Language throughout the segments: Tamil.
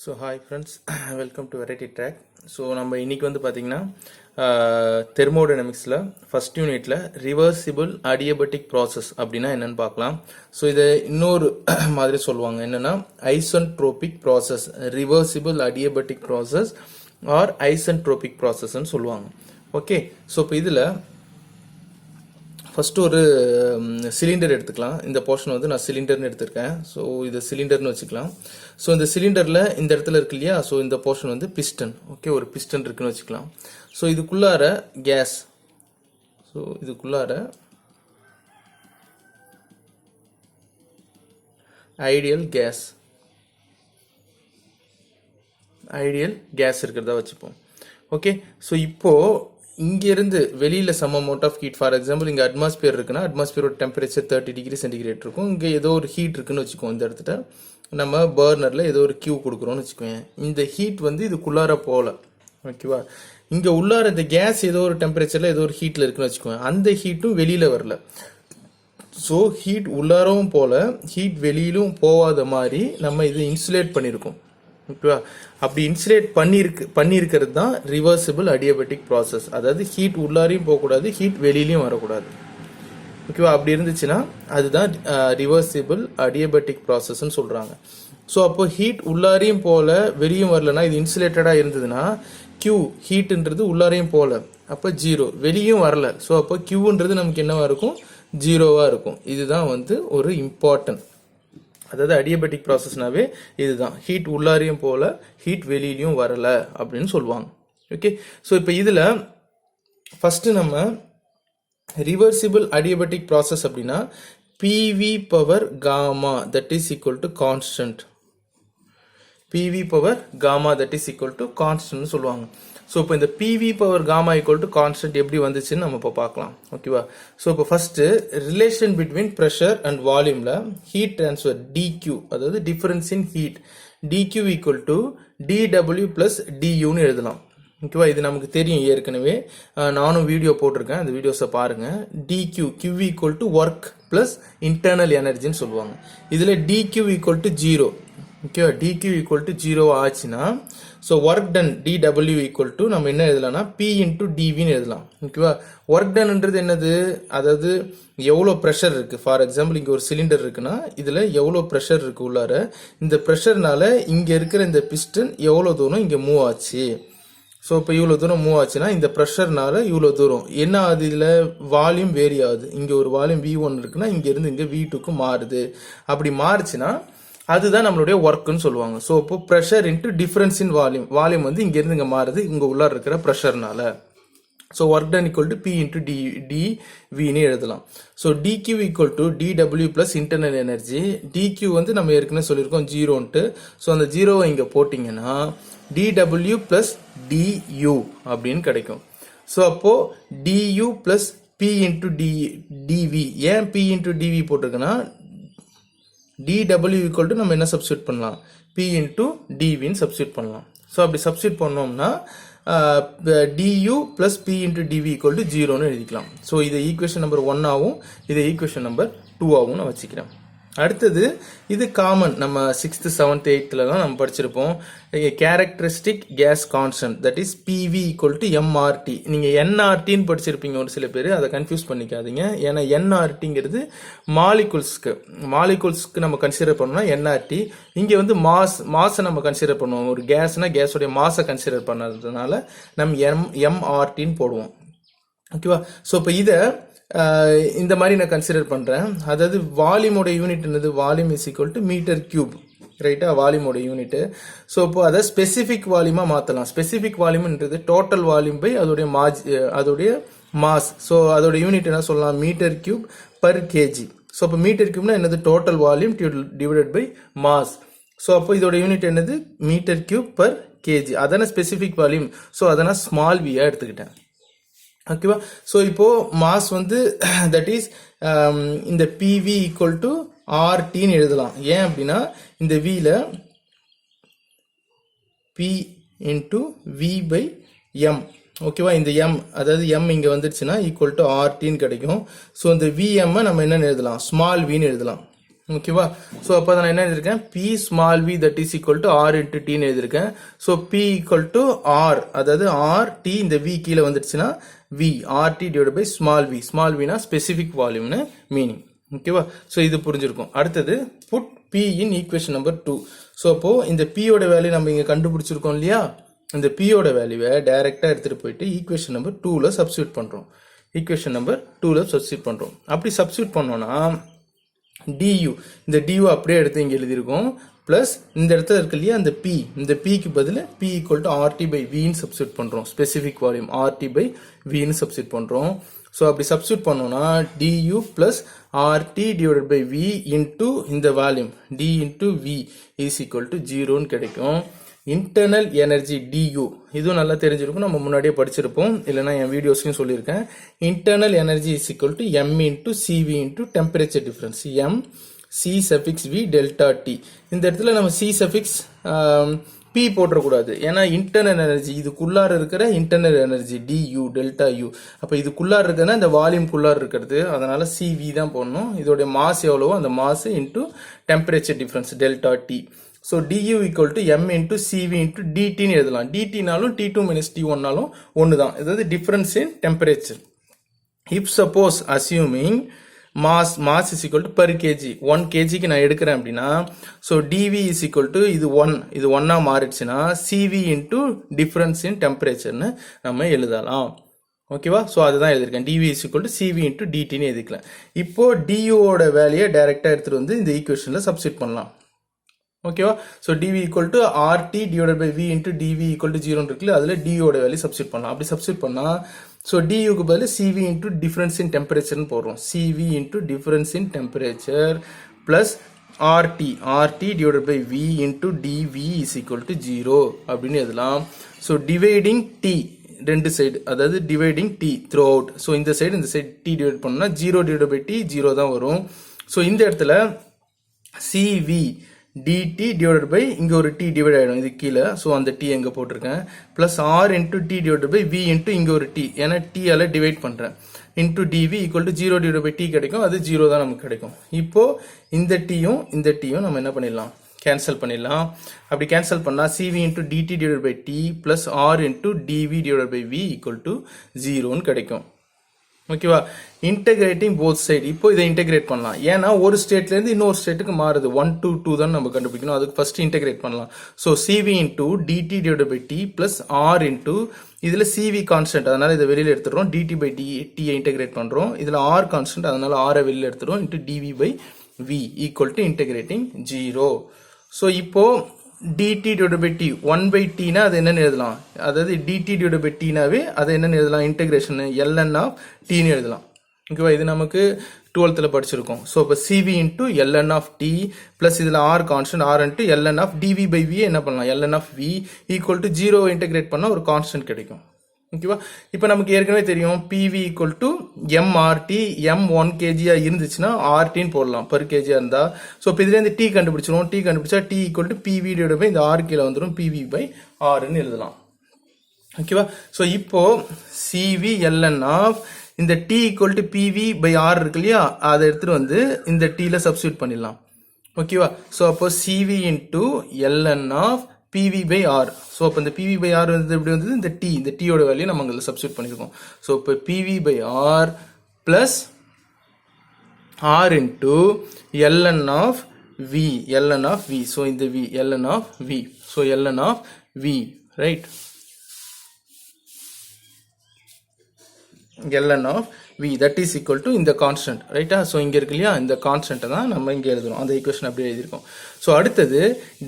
So hi friends, welcome to variety track. So நம்ம இன்றைக்கி வந்து பார்த்திங்கன்னா தெர்மோடைனமிக்ஸில் ஃபஸ்ட் யூனிட்டில் ரிவர்சிபிள் அடியபெட்டிக் ப்ராசஸ் அப்படின்னா என்னென்னு பார்க்கலாம். ஸோ இதை இன்னொரு மாதிரி சொல்லுவாங்க, என்னென்னா isentropic process, reversible adiabatic process or isentropic ப்ராசஸ்ன்னு சொல்லுவாங்க. ஓகே, ஸோ இப்போ இதில் ஃபஸ்ட்டு ஒரு சிலிண்டர் எடுத்துக்கலாம். இந்த போர்ஷன் வந்து நான் சிலிண்டர்னு எடுத்திருக்கேன். ஸோ இதை சிலிண்டர்னு வச்சுக்கலாம். ஸோ இந்த சிலிண்டரில் இந்த இடத்துல இருக்கு இல்லையா, ஸோ இந்த போர்ஷன் வந்து பிஸ்டன். ஓகே, ஒரு பிஸ்டன் இருக்குன்னு வச்சுக்கலாம். ஸோ இதுக்குள்ளார கேஸ், ஸோ இதுக்குள்ளார ஐடியல் கேஸ் இருக்கிறதா வச்சுப்போம். ஓகே, ஸோ இப்போது இங்கேருந்து வெளியில் some amount of heat, for example இங்கே அட்மாஸ்பியர் இருக்குன்னா அட்மாஸ்பியரோட டெம்பரேச்சர் 30 டிகிரி சென்டிகிரேட் இருக்கும். இங்கே ஏதோ ஒரு ஹீட் இருக்குன்னு வச்சுக்கோம். இந்த இடத்துல நம்ம பர்னரில் ஏதோ ஒரு கியூ கொடுக்குறோன்னு வச்சுக்கோங்க. இந்த ஹீட் வந்து இதுக்குள்ளார போகல. ஓகேவா, இங்கே உள்ளார இந்த கேஸ் ஏதோ ஒரு டெம்பரேச்சரில் ஏதோ ஒரு ஹீட்டில் இருக்குன்னு வச்சுக்கோங்க. அந்த ஹீட்டும் வெளியில் வரல. ஸோ ஹீட் உள்ளாரவும் போகல, ஹீட் வெளியிலும் போகாத மாதிரி நம்ம இது இன்சுலேட் பண்ணியிருக்கோம். ஓகேவா, அப்படி இன்சுலேட் பண்ணியிருக்கிறது தான் ரிவர்சிபிள் அடியபெட்டிக் ப்ராசஸ். அதாவது ஹீட் உள்ளாரையும் போகக்கூடாது, ஹீட் வெளியிலையும் வரக்கூடாது. ஓகேவா, அப்படி இருந்துச்சுன்னா அதுதான் ரிவர்சிபிள் அடியபெட்டிக் ப்ராசஸ்ன்னு சொல்கிறாங்க. ஸோ அப்போ ஹீட் உள்ளாரையும் போகல வெளியும் வரலன்னா, இது இன்சுலேட்டடாக இருந்ததுன்னா கியூ ஹீட்டுன்றது உள்ளாரையும் போகல, அப்போ 0, வெளியும் வரல. ஸோ அப்போ கியூன்றது நமக்கு என்னவா இருக்கும், 0வா இருக்கும். இதுதான் வந்து ஒரு இம்பார்ட்டன்ட். அதாவது அடியபெட்டிக் ப்ராசஸ்னாவே இதுதான், ஹீட் உள்ளாரையும் போல ஹீட் வெளியிலையும் வரல அப்படின்னு சொல்லுவாங்க. ஓகே, ஸோ இப்போ இதில் ஃபஸ்ட்டு நம்ம ரிவர்சிபிள் அடியபெட்டிக் ப்ராசஸ் அப்படின்னா PV power gamma that is equal to constant. PV power gamma that is equal to கான்ஸ்டன்ட்னு சொல்லுவாங்க. ஸோ இப்போ இந்த PV power gamma equal to constant எப்படி வந்துச்சுன்னு நம்ம இப்போ பார்க்கலாம். ஓகேவா, ஸோ இப்போ first relation between pressure and வால்யூமில் ஹீட் ட்ரான்ஸ்ஃபர் டிக்யூ, அதாவது difference in heat, dQ equal to டிடபிள்யூ ப்ளஸ் டியூன்னு எழுதலாம். ஓகேவா, இது நமக்கு தெரியும், ஏற்கனவே நானும் வீடியோ போட்டிருக்கேன், அந்த வீடியோஸை பாருங்கள். DQ Q equal to work plus internal எனர்ஜின்னு சொல்லுவாங்க. இதில் டிக்யூ ஈக்குவல் டு 0. ஓகேவா, டிக்யூ ஈக்குவல் டு 0 ஆச்சுன்னா so work ton DW equal to நம்ம என்ன எழுதலாம்னா பி இன்டூ டிவின்னு எழுதலாம். ஓகேவா, ஒர்க் டன்ன்றது என்னது, அதாவது எவ்வளோ ப்ரெஷர் இருக்குது. ஃபார் எக்ஸாம்பிள் இங்கே ஒரு சிலிண்டர் இருக்குன்னா இதில் எவ்வளோ ப்ரெஷர் இருக்குது உள்ளார, இந்த ப்ரெஷர்னால இங்கே இருக்கிற இந்த பிஸ்டன் எவ்வளோ தூரம் இங்கே மூவ் ஆச்சு. ஸோ இப்போ இவ்வளோ தூரம் மூவ் ஆச்சுன்னா இந்த ப்ரெஷர்னால இவ்வளோ தூரம் என்ன ஆகுது, இதில் வால்யூம் வேரி ஆகுது. இங்கே ஒரு வால்யூம் V1 இருக்குன்னா இங்கேருந்து இங்கே V2க்கு மாறுது. அப்படி மாறுச்சுன்னா அதுதான் நம்மளுடைய ஒர்க்குன்னு சொல்லுவாங்க. ஸோ இப்போ pressure into difference in volume வந்து இங்கேருந்து இங்கே மாறுது இங்கே உள்ளார இருக்கிற ப்ரெஷர்னால. So work done equal to P into டிவின்னு எழுதலாம். ஸோ டிக்யூ ஈக்குவல் டு டிடபிள்யூ ப்ளஸ் இன்டர்னல் எனர்ஜி. டிக்யூ வந்து நம்ம ஏற்கனவே சொல்லியிருக்கோம் 0ன்ட்டு. ஸோ அந்த 0வை இங்கே போட்டிங்கன்னா டிடபிள்யூ ப்ளஸ் டியூ அப்படின்னு கிடைக்கும். ஸோ அப்போது d u plus p into d v. ஏன் பி இன்ட்டு டிவி போட்டிருக்குன்னா dw ஈக்குவல் டு நம்ம என்ன சப்ஸ்டியூட் பண்ணலாம், p இன்டூ டிவின்னு சப்ஸ்டியூட் பண்ணலாம். ஸோ அப்படி சப்ஸ்டியூட் பண்ணோம்னா du plus p into d v equal to 0ன்னு எழுதிக்கலாம். ஸோ இதை ஈக்குவேஷன் நம்பர் 1 ஆகும், இதை ஈக்குவேஷன் நம்பர் 2 ஆகும் நான் வச்சுக்கிறேன். அடுத்தது இது காமன், நம்ம 6th 7th 8thலாம் நம்ம படிச்சிருப்போம். Characteristic gas constant that is PV equal to MRT. நீங்கள் என்ஆர்டின்னு படிச்சிருப்பீங்க ஒரு சில பேர், அதை கன்ஃபியூஸ் பண்ணிக்காதீங்க. ஏன்னா என்ஆர்டிங்கிறது மாலிகுல்ஸ்க்கு நம்ம கன்சிடர் பண்ணோம்னா என்ஆர்டி. இங்கே வந்து மாஸை நம்ம கன்சிடர் பண்ணுவோம். ஒரு கேஸ்னா கேஸோடைய மாஸை கன்சிடர் பண்ணதுனால நம்ம எம்ஆர்டின்னு போடுவோம். ஓகேவா, ஸோ இப்போ இதை இந்த மாதிரி நான் கன்சிடர் பண்ணுறேன். அதாவது வால்யூமோட யூனிட் என்னது, volume is equal to metre cube, ரைட்டா, வால்யூமோட யூனிட்டு. ஸோ இப்போ அதை ஸ்பெசிஃபிக் வால்யூமாக மாற்றலாம். ஸ்பெசிஃபிக் வால்யூம்ன்றது டோட்டல் வால்யூம் பை அதோடைய மாஸ். ஸோ அதோட யூனிட் என்ன சொல்லலாம், metre cube per KG. So இப்போ மீட்டர் கியூப்னா என்னது, total volume divided by mass. So அப்போ இதோட யூனிட் என்னது, மீட்டர் கியூப் பர் கேஜி. அதான ஸ்பெசிஃபிக் வால்யூம். ஸோ அதை நான் ஸ்மால் வியாக எடுத்துக்கிட்டேன். ஓகேவா, ஸோ இப்போ மாஸ் வந்து தட் இஸ் இந்த பிவி ஈக்குவல் டு ஆர்டின்னு எழுதலாம். ஏன் அப்படின்னா இந்த வியில் p into v by m. ஓகேவா, இந்த எம் அதாவது எம் இங்கே வந்துடுச்சுன்னா ஈக்குவல் டு ஆர்டின்னு கிடைக்கும். ஸோ இந்த விஎம்மை நம்ம என்னென்னு எழுதலாம், ஸ்மால் வின்னு எழுதலாம். ஓகேவா? ஸோ அப்போ நான் என்ன எழுதியிருக்கேன், p small v that is equal to r into டின்னு எழுதியிருக்கேன். So p equal to r, அதாவது ஆர் டி இந்த வி கீழே வந்துடுச்சுன்னா v r t divide by small வினா ஸ்பெசிஃபிக் வால்யூம்னு மீனிங். ஓகேவா? ஸோ இது புரிஞ்சிருக்கும். அடுத்தது put p in equation number 2. So அப்போ இந்த பியோட வேல்யூ நம்ம இங்கே கண்டுபிடிச்சிருக்கோம் இல்லையா, இந்த பியோட வேல்யூவை டைரெக்டாக எடுத்துகிட்டு போயிட்டு ஈக்குவேஷன் நம்பர் 2ல சப்ஸ்டியூட் பண்ணுறோம். ஈக்குவேஷன் நம்பர் 2ல சப்ஸ்டியூட் பண்ணுறோம். அப்படி சப்ஸ்டியூட் பண்ணோன்னா du, இந்த du அப்படியே எடுத்து இங்கே எழுதியிருக்கோம். ப்ளஸ் இந்த இடத்துல இருக்கு இல்லையா அந்த p, இந்த pக்கு பதில் p equal to r t by வின்னு சப்ஸ்டியூட் பண்ணுறோம். ஸ்பெசிஃபிக் வால்யூம் ஆர்டி பை வின்னு சப்ஸ்டியூட் பண்ணுறோம். ஸோ அப்படி சப்ஸ்டியூட் பண்ணோன்னா du plus r t divided by we into இந்த volume d into v is equal to 0ன்னு கிடைக்கும். இன்டர்னல் எனர்ஜி du, இதுவும் நல்லா தெரிஞ்சிருக்கும், நம்ம முன்னாடியே படிச்சிருப்போம், இல்லைனா என் வீடியோஸ்லையும் சொல்லியிருக்கேன். Internal energy is equal to m into CV into temperature difference m c suffix v delta t. இந்த இடத்துல நம்ம c சஃபிக்ஸ் p போட்டுறக்கூடாது, ஏன்னா இன்டர்னல் எனர்ஜி இதுக்குள்ளார இருக்கிற internal energy du delta u. அப்போ இதுக்குள்ளார இருக்குதுன்னா இந்த வால்யூம்குள்ளார இருக்கிறது, அதனால cv தான் போடணும். இதோடைய மாஸ் எவ்வளவோ அந்த mass into temperature difference delta t. So du equal to m into cv into dtன்னு எழுதலாம். dtனாலும் t2 minus t1நாலும் ஒன்று தான், அதாவது difference in temperature. If suppose assuming mass is equal to per kg, 1 kgக்கு நான் எடுக்கிறேன் அப்படின்னா, so dv is equal to இது 1 மாறிடுச்சுன்னா cv into difference in temperatureன்னு நம்ம எழுதலாம். ஓகேவா? ஸோ அதுதான் எழுதியிருக்கேன், dv is equal to cv into dtன்னு எழுதிக்கலாம். இப்போ duவோட வேல்யூயை டைரெக்டாக எடுத்துகிட்டு வந்து இந்த ஈக்குவேஷனில் சப்ஸ்டியூட் பண்ணலாம். ஓகேவா? So dv equal to RT divide by we into dv equal to 0 இருக்குல்ல, அதில் டியோட வேல்யூ சப்ஸ்டியூட் பண்ணலாம். அப்படி சப்ஸ்டியூட் பண்ணால் ஸோ டியூக்கு பதில் cv இன்ட்டு டிஃபரன்ஸ் இன் டெம்பரேச்சர்னு போடுறோம். cv into difference in temperature plus RT divide by we into dv is equal to 0 அப்படின்னு எழுதலாம். ஸோ டிவைடிங் டி ரெண்டு சைடு, அதாவது dividing T throughout. So இந்த சைடு டி டிவைட் பண்ணோம்னா 0 டிவைட் பை டி 0 தான் வரும். ஸோ இந்த இடத்துல cv dt டிவைடட் பை இங்கே ஒரு t டிவைட் ஆகிடும் இது கீழே, ஸோ அந்த t எங்கே போட்டிருக்கேன், plus r into T divide by we into இங்கே ஒரு t, ஏன்னா t-ஆல் டிவைட் பண்ணுறேன், into dv equal to 0 divide by t கிடைக்கும், அது 0 தான் நமக்கு கிடைக்கும். இப்போது இந்த t-யும் நம்ம என்ன பண்ணிடலாம், கேன்சல் பண்ணிடலாம். அப்படி கேன்சல் பண்ணால் cv into dt divide by t plus r into dv divide by v equal to 0ன்னு கிடைக்கும். ஓகேவா? Integrating both side. இப்போ இதை இன்டெகிரேட் பண்ணலாம், ஏன்னா ஒரு ஸ்டேட்லேருந்து இன்னொரு ஸ்டேட்டுக்கு மாறுது, 1 to 2 தான் நம்ம கண்டுபிடிக்கணும், அதுக்கு ஃபர்ஸ்ட் இன்டெகிரேட் பண்ணலாம். So cv into dt divide by t plus r into இதில் cv கான்ஸ்டன்ட், அதனால இதை வெளியில் எடுத்துடுறோம், dt பை t இன்டெகிரேட் பண்ணுறோம், இதில் r கான்ஸ்டன்ட், அதனால r வெளியில் எடுத்துடுறோம், into dv by v equal to integrating 0. So இப்போ dt divide by t 1 by tனா அது என்னன்னு எழுதலாம், அதாவது dt டிவைட் பை tனாவே அதை என்னன்னு எழுதலாம், இன்டெகிரேஷன் ln ஆஃப் tன்னு எழுதலாம். ஓகேவா? இது நமக்கு 12th படிச்சிருக்கோம். ஸோ இப்போ cv into ln of t plus இதில் r constant r into ln of dv by v என்ன பண்ணலாம், ln of v equal to 0 integrate பண்ணால் ஒரு கான்ஸ்டன்ட் கிடைக்கும். ஓகேவா? இப்போ நமக்கு ஏற்கனவே தெரியும் pv equal to mrt, m 1 kg இருந்துச்சுன்னா rtன்னு போடலாம், per kg இருந்தால். ஸோ இப்போ இதுலேருந்து t கண்டுபிடிச்சிருவோம், t கண்டுபிடிச்சா t equal to pv divide by இந்த r கீழே வந்துடும், pv பை rன்னு எழுதலாம். ஓகேவா? ஸோ இப்போ cv ln ஆஃப் இந்த t equal to pv by r இருக்கு இல்லையா, அதை எடுத்துகிட்டு வந்து இந்த tல சப்ஸ்டியூட் பண்ணிடலாம். ஓகேவா? ஸோ அப்போ cv into ln of pv by r. So அப்போ இந்த pv by r வந்து எப்படி வந்தது, இந்த t-யோட வேல்யூ நம்ம அங்கே சப்ஸ்டியூட் பண்ணியிருக்கோம். ஸோ இப்போ pv by r plus r into ln of v. So இந்த v ln of v. So ln of v, right, ln of v that is equal to இந்த கான்ஸ்டன்ட், ரைட்டா? ஸோ இங்கே இருக்கு இல்லையா, இந்த கான்ஸ்டன்ட்டை தான் நம்ம இங்கே எழுதுறோம், அந்த ஈக்குவேஷன் அப்படியே எழுதியிருக்கோம். ஸோ அடுத்தது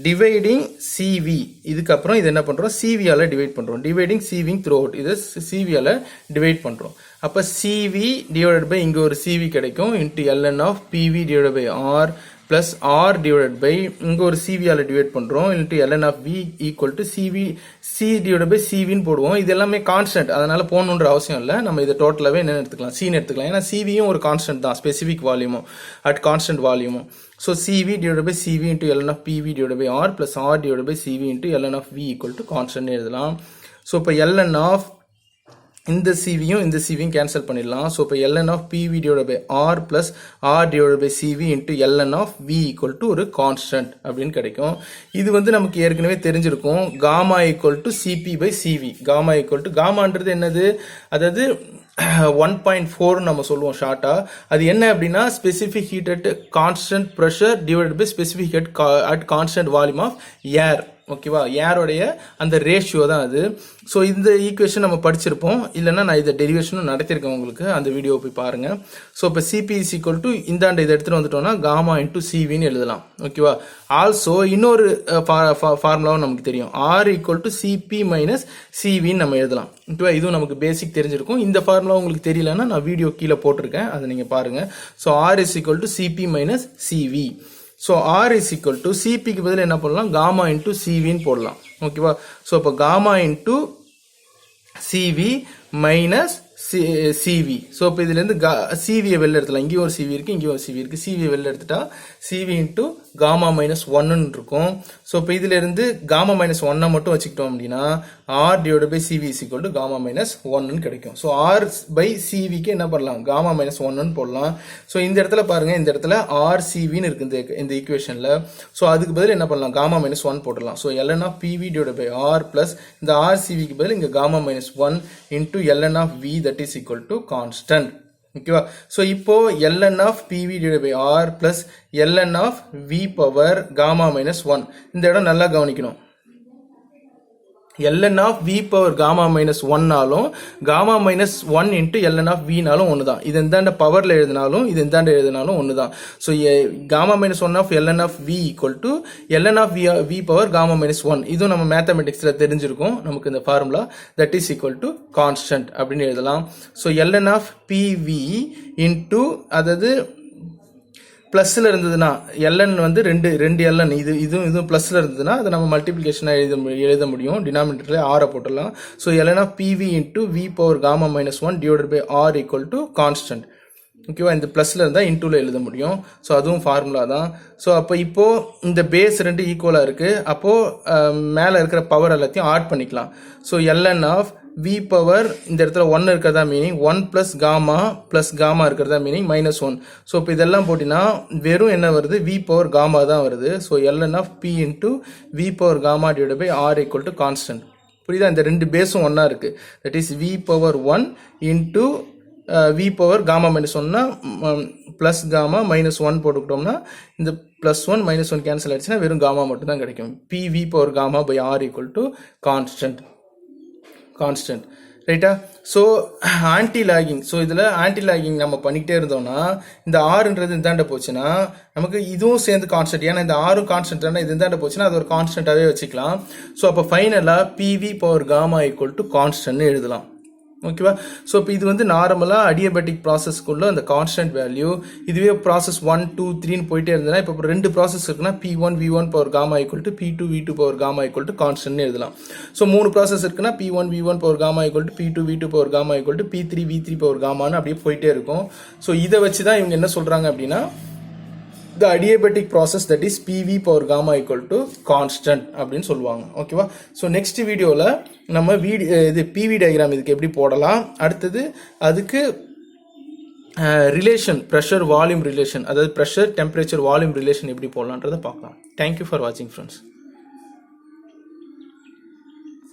டிவைடிங் cv, இதுக்கப்புறம் இது என்ன பண்ணுறோம், cv-ஆல் டிவைட் பண்ணுறோம், டிவைடிங் cv த்ரூ அவுட், இதை cv-ஆல் டிவைட் பண்ணுறோம். அப்போ cv டிவைடட் பை இங்கே ஒரு cv கிடைக்கும், into ln of pv divided by r plus r divided by இங்கே ஒரு cv-ஆல் டிவைட் பண்ணுறோம், into ln of v equal to c divided by cvன்னு போடுவோம். இது எல்லாமே கான்ஸ்டன்ட், அதனால போகணுன்ற அவசியம் இல்லை, நம்ம இதை டோட்டலாகவே என்ன எடுத்துக்கலாம், cன்னு எடுத்துக்கலாம், ஏன்னா cvயும் ஒரு கான்ஸ்டன்ட் தான், ஸ்பெசிஃபிக் வால்யூமும் அட் கான்ஸ்டன்ட் வால்யூமும். So cv divided by cv into ln of pv divided by r plus r divided by cv into ln of v equal to constant எழுதலாம். ஸோ இப்போ ln ஆஃப் இந்த சிவியும் இந்த சிவியும் கேன்சல் பண்ணிடலாம். ஸோ இப்போ ln of p v divide by r plus r divide by c v into ln of we equal to ஒரு கான்ஸ்டன்ட் அப்படின்னு கிடைக்கும். இது வந்து நமக்கு ஏற்கனவே தெரிஞ்சிருக்கும். Gamma equal to c p by c v. Gamma equal to காமான்றது என்னது, அதாவது 1.4 நம்ம சொல்லுவோம் ஷார்ட்டா. அது என்ன அப்படின்னா specific heat at constant pressure divide by specific heat at constant volume of air. ஓகேவா, ஏரோடைய அந்த ரேஷியோ தான் அது. ஸோ இந்த ஈக்குவேஷன் நம்ம படிச்சிருப்போம், இல்லைன்னா நான் இதை டெரிவேஷனும் நடத்திருக்கேன் உங்களுக்கு, அந்த வீடியோ போய் பாருங்க. ஸோ இப்போ சிபி இஸ் ஈக்குவல் டு இந்தாண்ட இதை எடுத்துகிட்டு வந்துட்டோம்னா காமா இன்டூ சிவின்னு எழுதலாம். ஓகேவா, ஆல்சோ இன்னொரு ஃபார்முலாவும் நமக்கு தெரியும், r equal to c p minus சிவின்னு நம்ம எழுதலாம். ஓகேவா, இதுவும் நமக்கு பேசிக் தெரிஞ்சிருக்கும். இந்த ஃபார்முலா உங்களுக்கு தெரியலன்னா நான் வீடியோ கீழே போட்டிருக்கேன், அதை நீங்கள் பாருங்க. So r is equal to c p minus CV. So r is equal to சிபிக்கு பதில் என்ன பண்ணலாம், காமா இன்டூ சிவின்னு போடலாம். ஓகேவா, ஸோ இப்போ gamma into CV minus CV. So இப்போ இதுலேருந்து சிவியை வெளில எடுத்துலாம். இங்கேயும் ஒரு சிவி இருக்குது, இங்கேயும் ஒரு சிவி இருக்குது. சிவியை வெளில எடுத்துட்டா சிவி இன்ட்டு காமா மைனஸ் ஒன்னு இருக்கும். ஸோ இப்போ இதிலிருந்து காமா மைனஸ் ஒன்னை மட்டும் வச்சுக்கிட்டோம் அப்படின்னா R divide by CV is equal to gamma minus ஒன்னு கிடைக்கும். ஸோ ஆர் பை சிவிக்கு என்ன பண்ணலாம், காமா மைனஸ் ஒன்னு போடலாம். ஸோ இந்த இடத்துல பாருங்க, இந்த இடத்துல ஆர் சிவின்னு இருக்கு இந்த ஈக்குவேஷனில். ஸோ அதுக்கு பதில் என்ன பண்ணலாம், காமா மைனஸ் ஒன் போட்டுடலாம். So ln of p v divide by r plus இந்த ஆர் சிவிக்கு பதில் இங்கே gamma minus one into ln of v that is equal to constant. ஓகேவா, ஸோ இப்போ ln of p v divide by r plus ln of we power gamma minus one. இந்த இடம் நல்லா கவனிக்கணும். ln of we power gamma minus ஒன்னாலும் gamma minus one into ln of வினாலும் ஒன்று தான். இது எந்தாண்ட பவரில் எழுதினாலும் இது எந்தாண்ட எழுதினாலும் ஒன்று தான். So gamma minus one of ln of we equal to ln of we power gamma minus one. இதுவும் நம்ம மேத்தமெட்டிக்ஸில் தெரிஞ்சிருக்கும் நமக்கு இந்த formula. That is equal to constant அப்படின்னு எழுதலாம். So ln of PV into, அதாவது ப்ளஸ்ஸில் இருந்ததுன்னா ln வந்து ரெண்டு ln, இதுவும் ப்ளஸ்ஸில் இருந்ததுன்னா அதை நம்ம மல்டிப்ளிகேஷனாக எழுத முடியும். டினாமினேட்டரில் ஆரை போட்டுடலாம். So ln of PV into V power gamma minus one divide by R equal to constant. ஓகேவா, இந்த ப்ளஸில் இருந்தால் இன்டூவில் எழுத முடியும். ஸோ அதுவும் ஃபார்முலா தான். ஸோ அப்போ இப்போது இந்த பேஸ் ரெண்டு ஈக்குவலாக இருக்குது. அப்போது மேலே இருக்கிற பவர் எல்லாத்தையும் ஆட் பண்ணிக்கலாம். So ln of we power இந்த இடத்துல ஒன் இருக்கிறதா மீனிங், ஒன் ப்ளஸ் காமா இருக்கிறதா மீனிங் மைனஸ் ஒன். ஸோ இப்போ இதெல்லாம் போட்டிங்கன்னா வெறும் என்ன வருது, வி பவர் காமா தான் வருது. So ln of P into V power gamma divide by R equal to constant. புரியுதா, இந்த ரெண்டு பேஸும் ஒன்றா இருக்குது. That is V power one into V power gamma minus ஒன்னா ப்ளஸ் காமா மைனஸ் ஒன் போட்டுக்கிட்டோம்னா இந்த plus one minus one cancel ஆயிடுச்சுன்னா வெறும் காமா மட்டும் தான் கிடைக்கும். P V power gamma by R equal to constant. ரைட்டா. ஸோ ஆன்டி லாகிங், ஸோ இதில் ஆன்டி லாகிங் நம்ம பண்ணிக்கிட்டே இருந்தோம்னா இந்த ஆறுன்றது இந்தாண்ட போச்சுன்னா நமக்கு இதுவும் சேர்ந்து கான்ஸ்டன்ட். ஏன்னா இந்த ஆறும் கான்ஸ்டன்ட், இது இந்தாண்ட போச்சுன்னா அது ஒரு கான்ஸ்டன்ட்டாகவே வச்சுக்கலாம். ஸோ அப்போ ஃபைனலாக p v power gamma equal to கான்ஸ்டன்ட்னு எழுதலாம். ஓகேவா, ஸோ இப்போ இது வந்து நார்மலாக அடியபேட்டிக் ப்ராசஸ்க்குள்ள அந்த கான்ஸ்டன்ட் வேல்யூ. இதுவே ப்ராசஸ் 1 2 3ன்னு போயிட்டே இருந்ததுன்னா இப்போ ரெண்டு ப்ராசஸ் இருக்குன்னா P1 V1 power gamma equal to P2 V2 power gamma equal to கான்ஸ்டன்ட்னு எழுதலாம். ஸோ மூணு ப்ராசஸ் இருக்குன்னா P1 V1 power gamma equal to P2 V2 power gamma equal to P3 V3 power காமான்னு அப்படியே போயிட்டே இருக்கும். ஸோ இதை வச்சு தான் இவங்க என்ன சொல்கிறாங்க அப்படின்னா the adiabatic process that is PV power gamma equal to constant அப்படின்னு சொல்லுவாங்க. ஓகேவா, ஸோ நெக்ஸ்ட் வீடியோவில் நம்ம இது பிவி டயக்ராம் இதுக்கு எப்படி போடலாம், அடுத்தது அதுக்கு ரிலேஷன் ப்ரெஷர் வால்யூம் ரிலேஷன், அதாவது ப்ரெஷர் டெம்பரேச்சர் வால்யூம் ரிலேஷன் எப்படி போடலான்றதை பார்க்கலாம். தேங்க்யூ ஃபார் வாட்சிங் ஃப்ரெண்ட்ஸ்.